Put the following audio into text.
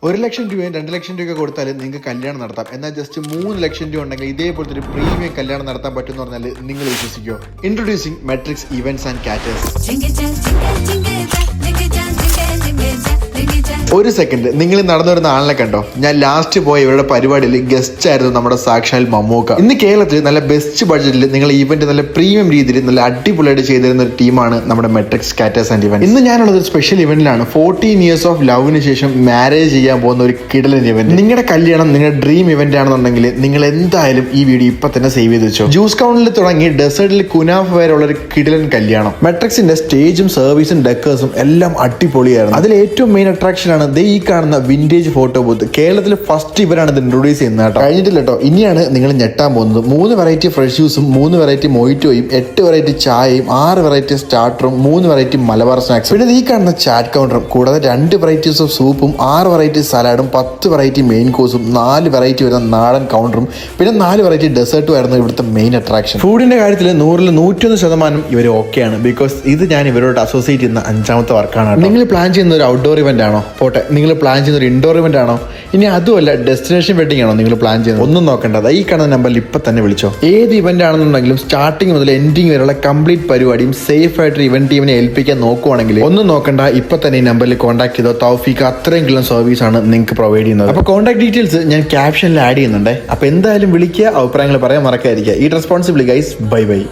1,00,000 രൂപയും 2,00,000 രൂപ കൊടുത്താൽ നിങ്ങൾക്ക് കല്യാണം നടത്താം. എന്നാൽ ജസ്റ്റ് 3,00,000 രൂപ ഉണ്ടെങ്കിൽ ഇതേപോലത്തെ ഒരു പ്രീമിയം കല്യാണം നടത്താൻ പറ്റുമെന്ന് പറഞ്ഞാൽ നിങ്ങൾ വിശ്വസിക്കുമോ? Introducing metrics events and caterers. ഒരു സെക്കൻഡ്, നിങ്ങൾ നടന്നു വരുന്ന ആളിനെ കണ്ടോ? ഞാൻ ലാസ്റ്റ് പോയ ഇവരുടെ പരിപാടിയിൽ ഗസ്റ്റ് ആയിരുന്നു നമ്മുടെ സാക്ഷാൽ മമ്മൂക്ക. ഇന്ന് കേരളത്തിൽ നല്ല ബെസ്റ്റ് ബഡ്ജറ്റിൽ നിങ്ങൾ ഇവന്റ് നല്ല പ്രീമിയം രീതിയിൽ നല്ല അടിപൊളിയായിട്ട് ചെയ്തിരുന്ന ഒരു ടീമാണ് നമ്മുടെ മെട്രിക്സ് കാറ്റേഴ്സ് ആൻഡ് ഇവന്റ്. ഇന്ന് ഞാനുള്ളത് ഒരു സ്പെഷ്യൽ ഇവന്റിലാണ്. 14 years ഓഫ് ലവിന് ശേഷം മാരേജ് ചെയ്യാൻ പോകുന്ന ഒരു കിടലൻ ഇവന്റ്. നിങ്ങളുടെ കല്യാണം നിങ്ങളുടെ ഡ്രീം ഇവന്റ് ആണെന്നുണ്ടെങ്കിൽ നിങ്ങൾ എന്തായാലും ഈ വീഡിയോ ഇപ്പൊ തന്നെ സേവ് ചെയ്ത് വെച്ചോ. ജ്യൂസ് കൗണ്ടിൽ തുടങ്ങി ഡെസേർട്ടിൽ കുനാഫ് വരെയുള്ള ഒരു കിടലൻ കല്യാണം. മെട്രിക്സിന്റെ സ്റ്റേജും സർവീസും ഡെക്കേഴ്സും എല്ലാം അടിപൊളിയായിരുന്നു. അതിൽ ഏറ്റവും മെയിൻ അട്രാക്ഷൻ ആണ് ഈ കാണുന്ന വിന്റേജ് ഫോട്ടോ ബൂത്ത്. കേരളത്തിൽ ഫസ്റ്റ് ഇവരാണ് ഇത് ഇൻട്രൊഡ്യൂസ് ചെയ്യുന്നത് കേട്ടോ. കഴിഞ്ഞിട്ടില്ല കേട്ടോ, ഇനിയാണ് നിങ്ങൾ ഞെട്ടാൻ പോകുന്നത്. 3 വെറൈറ്റി ഫ്രഷ് ജ്യൂസും 3 വെറൈറ്റി മൊയ്റ്റോയും 8 വെറൈറ്റി ചായയും 6 വെറൈറ്റി സ്റ്റാർട്ടറും 3 വെറൈറ്റി മലബാർ സ്നാക്സ്, പിന്നെ ഈ കാണുന്ന ചാറ്റ് കൗണ്ടറും, കൂടാതെ 2 വെറൈറ്റീസ് ഓഫ് സൂപ്പും 6 വെറൈറ്റി സലാഡും 10 വെറൈറ്റി മെയിൻ കോഴ്സും 4 വെറൈറ്റി വരുന്ന നാടൻ കൗണ്ടറും പിന്നെ 4 വെറൈറ്റി ഡെസേർട്ടും ആയിരുന്നു ഇവിടുത്തെ മെയിൻ അട്രാക്ഷൻ. ഫുഡിന്റെ കാര്യത്തിൽ 100-ൽ 101% ഇവർ ഓക്കെയാണ്. ബിക്കോസ് ഇത് ഞാൻ ഇവരോട് അസോസിയേറ്റ് ചെയ്യുന്ന 5ാമത്തെ വർക്കാണ്. നിങ്ങൾ പ്ലാൻ ചെയ്യുന്ന ഒരു ഔട്ട്ഡോർ ഇവന്റ് ആണോ? പോട്ടെ, നിങ്ങൾ പ്ലാൻ ചെയ്യുന്ന ഒരു ഇൻഡോർ ഇവന്റ് ആണോ? ഇനി അതുമല്ല ഡെസ്റ്റിനേഷൻ വെഡിങ് ആണോ നിങ്ങൾ പ്ലാൻ ചെയ്യുന്നത്? ഒന്നും നോക്കേണ്ടത്, ഈ കാണുന്ന നമ്പറിൽ ഇപ്പൊ തന്നെ വിളിച്ചോ. ഏത് ഇവന്റ് ആണെന്നുണ്ടെങ്കിലും സ്റ്റാർട്ടിങ് മുതൽ എൻഡിങ് വരെയുള്ള കംപ്ലീറ്റ് പരിപാടിയും സേഫ് ആയിട്ട് ഇവന്റ് ടീമിനെ ഏൽപ്പിക്കാൻ നോക്കുവാണെങ്കിൽ ഒന്നും നോക്കണ്ട, ഇപ്പൊ തന്നെ ഈ നമ്പറിൽ കോൺടാക്ട് ചെയ്തോ. തൗഫീഖ് അത്രയും കിലോ സർവീസ് ആണ് നിങ്ങൾക്ക് പ്രൊവൈഡ് ചെയ്യുന്നത്. അപ്പോൾ കോൺടാക്ട് ഡീറ്റെയിൽസ് ഞാൻ ക്യാപ്ഷനിൽ ആഡ് ചെയ്യുന്നുണ്ട്. അപ്പോൾ എന്തായാലും വിളിക്കുക, അഭിപ്രായങ്ങൾ പറയാൻ മറക്കാതിരിക്കുക. ഈ റെസ്പോൺസിബിളി ഗൈസ്. Bye bye.